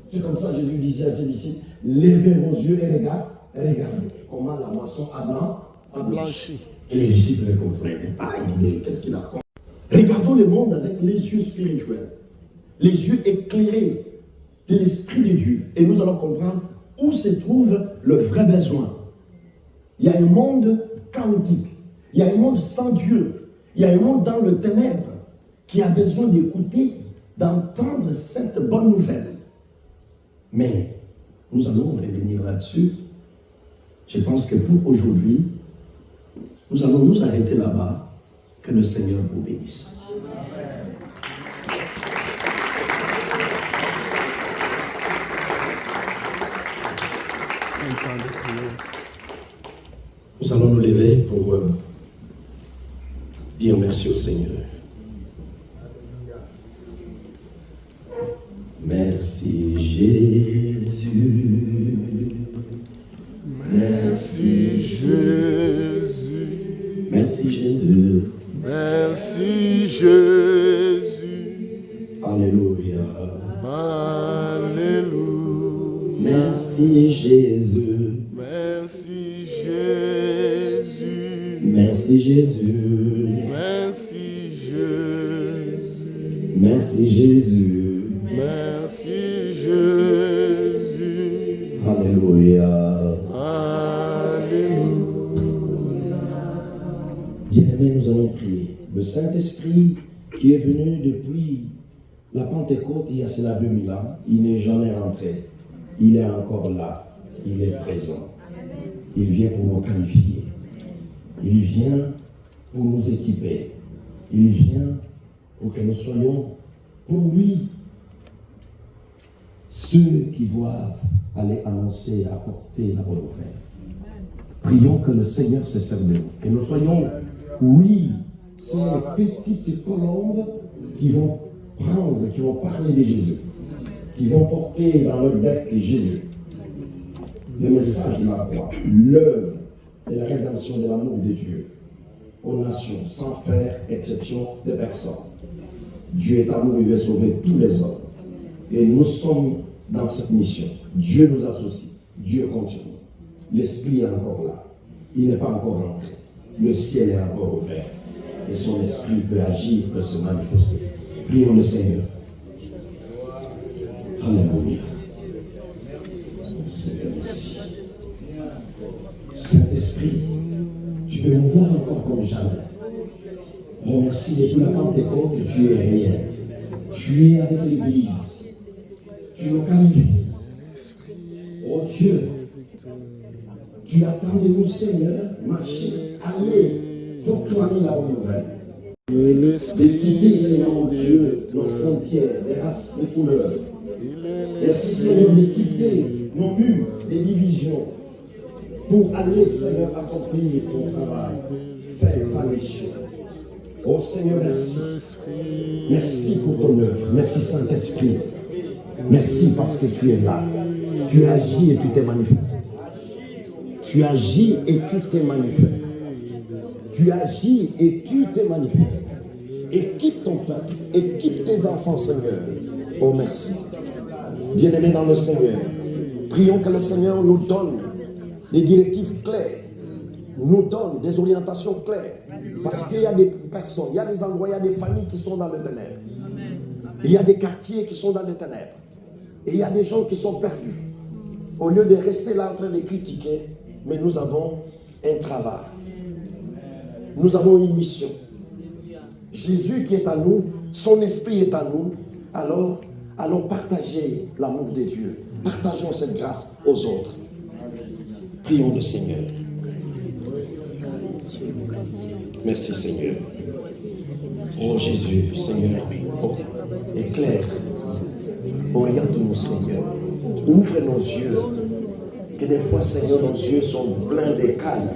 Speaker 2: C'est comme ça que Jésus disait à ses disciples, levez vos yeux et regardez comment la moisson a blanchi. Et les disciples ne comprenaient pas. Qu'est-ce qu'il a compris? Regardons le monde avec les yeux spirituels, les yeux éclairés de l'Esprit de Dieu. Et nous allons comprendre où se trouve le vrai besoin. Il y a un monde chaotique. Il y a un monde sans Dieu. Il y a un monde dans le ténèbre qui a besoin d'écouter, d'entendre cette bonne nouvelle. Mais nous allons revenir là-dessus. Je pense que pour aujourd'hui, nous allons nous arrêter là-bas. Que le Seigneur vous bénisse. Nous allons nous lever pour dire merci au Seigneur. Merci Jésus. Merci Jésus. Merci Jésus.
Speaker 3: Merci Jésus.
Speaker 2: Alléluia.
Speaker 3: Alléluia.
Speaker 2: Merci Jésus.
Speaker 3: Merci Jésus.
Speaker 2: Merci Jésus.
Speaker 3: Merci Jésus.
Speaker 2: Merci Jésus.
Speaker 3: Merci Jésus.
Speaker 2: Alléluia. Bien-aimés, nous allons prier. Le Saint-Esprit qui est venu depuis la Pentecôte il y a cela 2000 ans, il n'est jamais rentré. Il est encore là. Il est présent. Il vient pour nous qualifier. Il vient pour nous équiper. Il vient pour que nous soyons pour lui ceux qui doivent aller annoncer et apporter la bonne nouvelle. Prions que le Seigneur se serve de nous. Que nous soyons, oui, ces petites colombes qui vont prendre, qui vont parler de Jésus, qui vont porter dans leur bec Jésus. Le message de la croix, l'œuvre et la rédemption de l'amour de Dieu aux nations, sans faire exception de personne. Dieu est amour, il veut sauver tous les hommes. Et nous sommes dans cette mission. Dieu nous associe. Dieu continue. L'Esprit est encore là. Il n'est pas encore rentré. Le ciel est encore ouvert. Et son esprit peut agir, peut se manifester. Prions le Seigneur. Alléluia. Seigneur, merci. Saint-Esprit, tu peux nous voir encore comme jamais. Remercie depuis la Pentecôte que tu es réel. Tu es avec l'Église. Tu nous qualifies. Oh Dieu, tu attends de nous, Seigneur, marcher, aller, proclamer la bonne nouvelle. De quitter, Seigneur mon Dieu, nos frontières, les races, les couleurs. Merci, Seigneur, de quitter nos murs, les divisions, pour aller, Seigneur, accomplir ton travail, faire ta mission. Oh Seigneur, merci. Merci pour ton œuvre. Merci Saint-Esprit. Merci parce que tu es là. Tu agis et tu t'es manifesté. Tu agis et tu t'es manifesté. Tu agis et tu t'es manifesté. Équipe ton peuple. Équipe tes enfants, Seigneur. Oh merci. Bien-aimés dans le Seigneur, prions que le Seigneur nous donne des directives claires, nous donne des orientations claires. Parce qu'il y a des personnes, il y a des endroits, il y a des familles qui sont dans le ténèbre. Il y a des quartiers qui sont dans le ténèbre. Et il y a des gens qui sont perdus. Au lieu de rester là en train de critiquer, mais nous avons un travail. Nous avons une mission. Jésus qui est à nous, son esprit est à nous. Alors, allons partager l'amour de Dieu. Partageons cette grâce aux autres. Prions le Seigneur. Merci Seigneur. Oh Jésus, Seigneur, oh, éclaire, oriente-nous Seigneur. Ouvre nos yeux. Que des fois, Seigneur, nos yeux sont pleins d'écailles.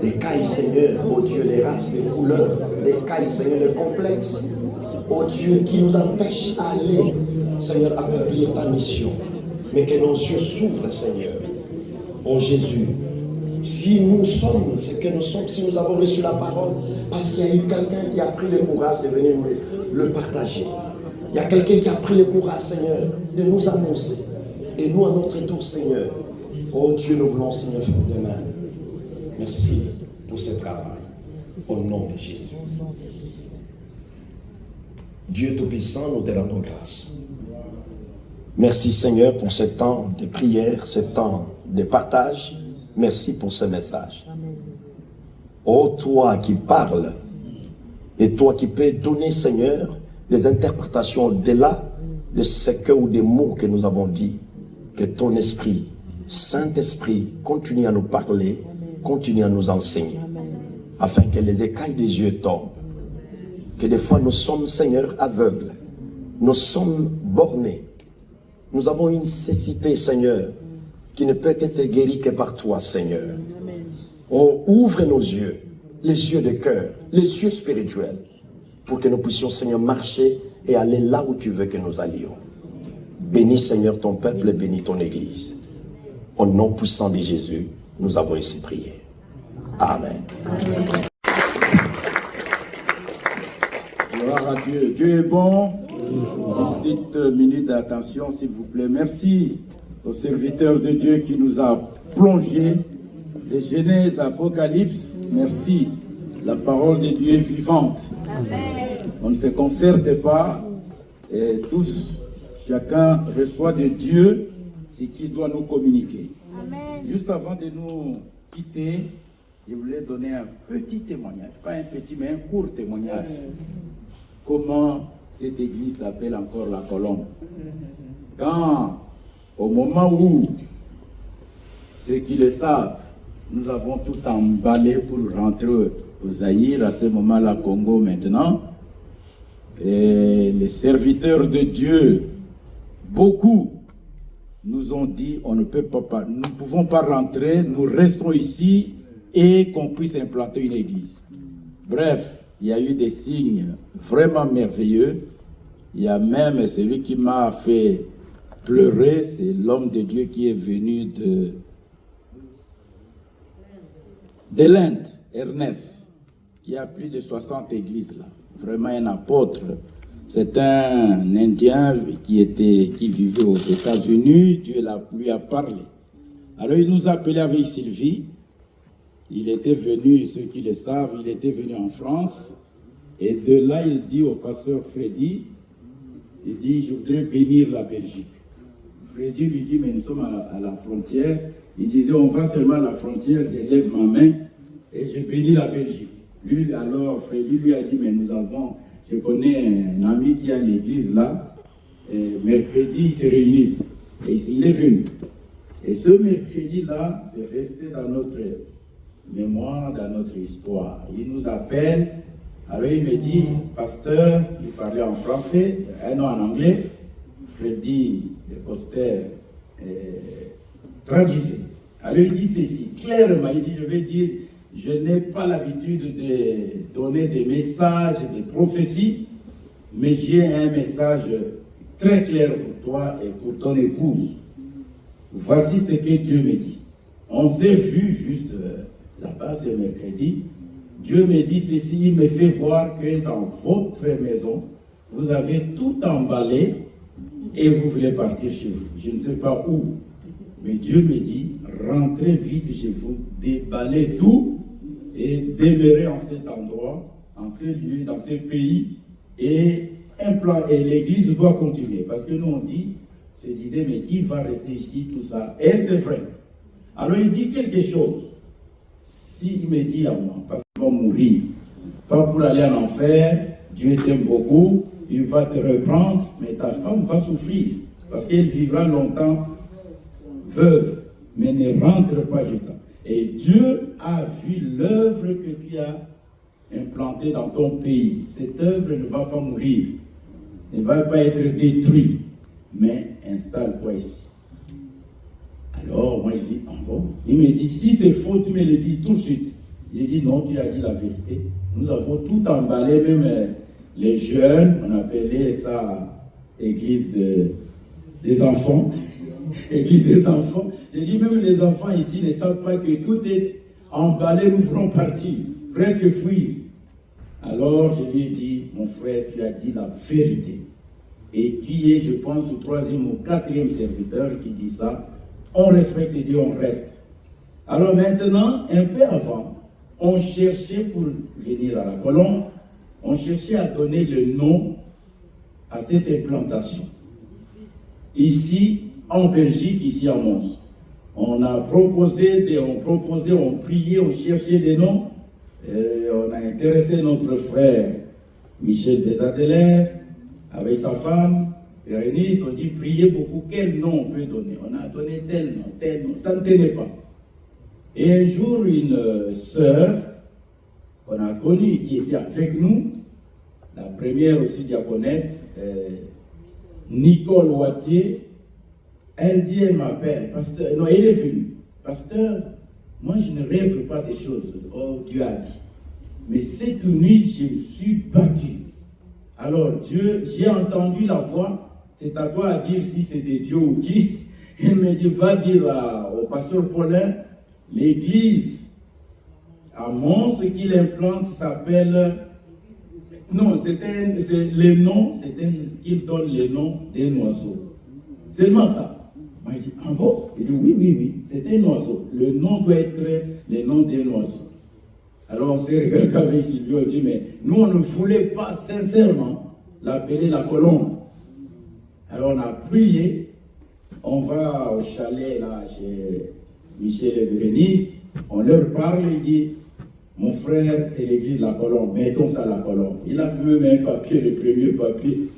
Speaker 2: D'écailles, Seigneur, oh Dieu, des races, des couleurs. D'écailles, Seigneur, des complexes. Oh Dieu, qui nous empêchent d'aller, Seigneur, accomplir ta mission. Mais que nos yeux s'ouvrent, Seigneur. Oh Jésus, si nous sommes ce que nous sommes, si nous avons reçu la parole, parce qu'il y a eu quelqu'un qui a pris le courage de venir nous le partager. Il y a quelqu'un qui a pris le courage, Seigneur, de nous annoncer. Et nous, à notre tour, Seigneur, oh Dieu, nous voulons, Seigneur, faire de même. Merci pour ce travail. Au nom de Jésus. Dieu Tout-Puissant, nous te rendons grâce. Merci, Seigneur, pour ce temps de prière, ce temps de partage. Merci pour ce message. Oh, toi qui parles, et toi qui peux donner, Seigneur, des interprétations au-delà de ce que ou des mots que nous avons dit. Que ton esprit, Saint-Esprit, continue à nous parler, continue à nous enseigner, afin que les écailles des yeux tombent. Que des fois nous sommes, Seigneur, aveugles, nous sommes bornés. Nous avons une nécessité, Seigneur, qui ne peut être guérie que par toi, Seigneur. Oh, ouvre nos yeux, les yeux de cœur, les yeux spirituels, pour que nous puissions, Seigneur, marcher et aller là où tu veux que nous allions. Bénis, Seigneur, ton peuple et bénis ton Église. Au nom puissant de Jésus, nous avons ici prié. Amen.
Speaker 4: Gloire à Dieu. Dieu est bon. Une petite minute d'attention, s'il vous plaît. Merci au serviteur de Dieu qui nous a plongé de Genèse à Apocalypse. Merci. La parole de Dieu est vivante. Amen. On ne se concerte pas et tous, chacun reçoit de Dieu ce qu'il doit nous communiquer. Amen. Juste avant de nous quitter, je voulais donner un petit témoignage. Pas un petit, mais un court témoignage. Comment cette église s'appelle encore la Colombe. Quand, au moment où, ceux qui le savent, nous avons tout emballé pour rentrer au Zaïre, à ce moment-là, Congo maintenant, et les serviteurs de Dieu, beaucoup, nous ont dit, on ne peut pas, nous ne pouvons pas rentrer, nous restons ici et qu'on puisse implanter une église. Bref, il y a eu des signes vraiment merveilleux. Il y a même celui qui m'a fait pleurer, c'est l'homme de Dieu qui est venu de l'Inde, Ernest, qui a plus de 60 églises là. Vraiment un apôtre. C'est un Indien qui vivait aux États-Unis. Dieu lui a parlé. Alors il nous a appelé avec Sylvie. Il était venu, ceux qui le savent, il était venu en France. Et de là, il dit au pasteur Freddy, il dit, je voudrais bénir la Belgique. Freddy lui dit, mais nous sommes à la frontière. Il disait, on va seulement à la frontière, je lève ma main et je bénis la Belgique. Lui, alors, Freddy lui a dit, mais je connais un ami qui a l'église là, et mercredi, ils se réunissent. Et il est venu. Et ce mercredi-là, c'est resté dans notre mémoire, dans notre histoire. Il nous appelle, alors il me dit, pasteur, il parlait en français, un an en anglais, Freddy de Coster traduisait. Alors il dit ceci, clairement, il dit, je vais dire, je n'ai pas l'habitude de donner des messages, des prophéties, mais j'ai un message très clair pour toi et pour ton épouse. Voici ce que Dieu me dit. On s'est vu juste là-bas ce mercredi. Dieu me dit ceci, il me fait voir que dans votre maison, vous avez tout emballé et vous voulez partir chez vous. Je ne sais pas où, mais Dieu me dit, rentrez vite chez vous, déballez tout et demeurez en cet endroit, en ce lieu, dans ce pays, et l'église doit continuer. Parce que nous on se disait, mais qui va rester ici, tout ça? Et c'est vrai. Alors il dit quelque chose. S'il me dit à moi, parce vas mourir. Pas pour aller en enfer, Dieu t'aime beaucoup, il va te reprendre, mais ta femme va souffrir, parce qu'elle vivra longtemps veuve, mais ne rentre pas jusqu'à. Et Dieu a vu l'œuvre que tu as implantée dans ton pays. Cette œuvre ne va pas mourir, ne va pas être détruite, mais installe-toi ici. Alors, moi, je dis, en bon. Il me dit, si c'est faux, tu me le dis tout de suite. J'ai dit, non, tu as dit la vérité. Nous avons tout emballé, même les jeunes, on appelait ça église des enfants. Église des enfants. J'ai dit, même les enfants ici ne savent pas que tout est emballé, nous ferons partir, presque fuir. Alors, je lui ai dit, mon frère, tu as dit la vérité. Et tu es, je pense, au 3e ou 4e serviteur qui dit ça. On respecte Dieu, on reste. Alors maintenant, un peu avant, on cherchait pour venir à la colombe, on cherchait à donner le nom à cette implantation. Ici, en Belgique, ici à Mons. On a proposé, on priait, on cherchait des noms. Et on a intéressé notre frère Michel Desadelers avec sa femme. Bérénice, on dit priez beaucoup, quel nom on peut donner? On a donné tel nom, ça ne tenait pas. Et un jour, une sœur qu'on a connue, qui était avec nous, la première aussi diaconesse, Nicole Wattier, elle dit, elle m'appelle, pasteur, non, elle est venue, pasteur, moi je ne rêve pas des choses, oh Dieu a dit. Mais cette nuit, je me suis battu. Alors Dieu, j'ai entendu la voix. C'est à toi à dire si c'est de Dieu ou qui. Il me dit, va dire au pasteur Paulin, l'église à Mons, ce qu'il implante s'appelle... Non, le nom, qu'il donne le nom d'un oiseau. Seulement ça. Il dit, ah bon? Il dit, oui, c'est un oiseau. Le nom doit être le nom d'un oiseau. Alors on s'est regardé avec Sylvie, on dit, mais nous on ne voulait pas sincèrement l'appeler la colombe. Alors on a prié, on va au chalet là chez Michel et Bérénice, on leur parle, il dit, mon frère, c'est l'église de la colombe, mettons ça à la colombe. Il a fait même un papier, le premier papier.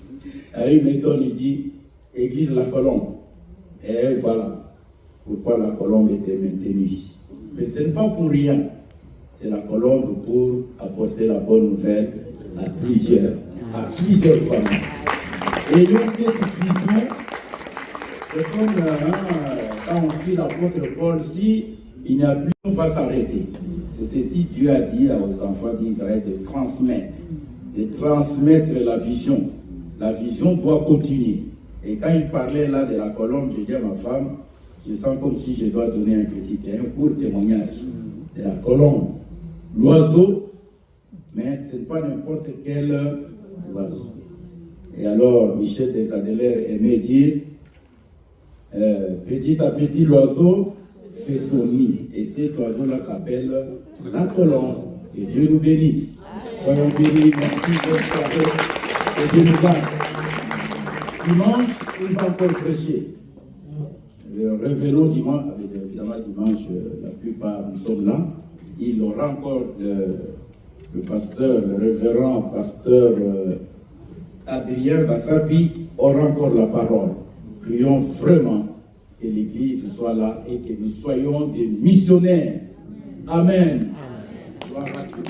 Speaker 4: Alors il m'étonne, il dit, église de la colombe. Et voilà pourquoi la colombe était maintenue ici. Mais ce n'est pas pour rien. C'est la colombe pour apporter la bonne nouvelle à plusieurs familles. Et donc cette vision, c'est comme quand on suit l'apôtre Paul, si il n'y a plus, on va s'arrêter. C'était si Dieu a dit aux enfants d'Israël de transmettre la vision. La vision doit continuer. Et quand il parlait là de la colombe, je dis à ma femme, je sens comme si je dois donner un court témoignage de la colombe. L'oiseau, mais ce n'est pas n'importe quel oiseau. Et alors, Michel Desadelers aimait dire, petit à petit, l'oiseau fait son nid. Et cet oiseau-là s'appelle la colombe. Et Dieu nous bénisse. Soyons bénis, merci, bonne soirée. Et Dieu nous garde. Dimanche, il va encore prêcher. Revenons dimanche, évidemment dimanche, la plupart nous sommes là. Il aura encore le pasteur, le révérend pasteur Adrien Bassabi aura encore la parole. Prions vraiment que l'Église soit là et que nous soyons des missionnaires. Amen. Gloire à Dieu.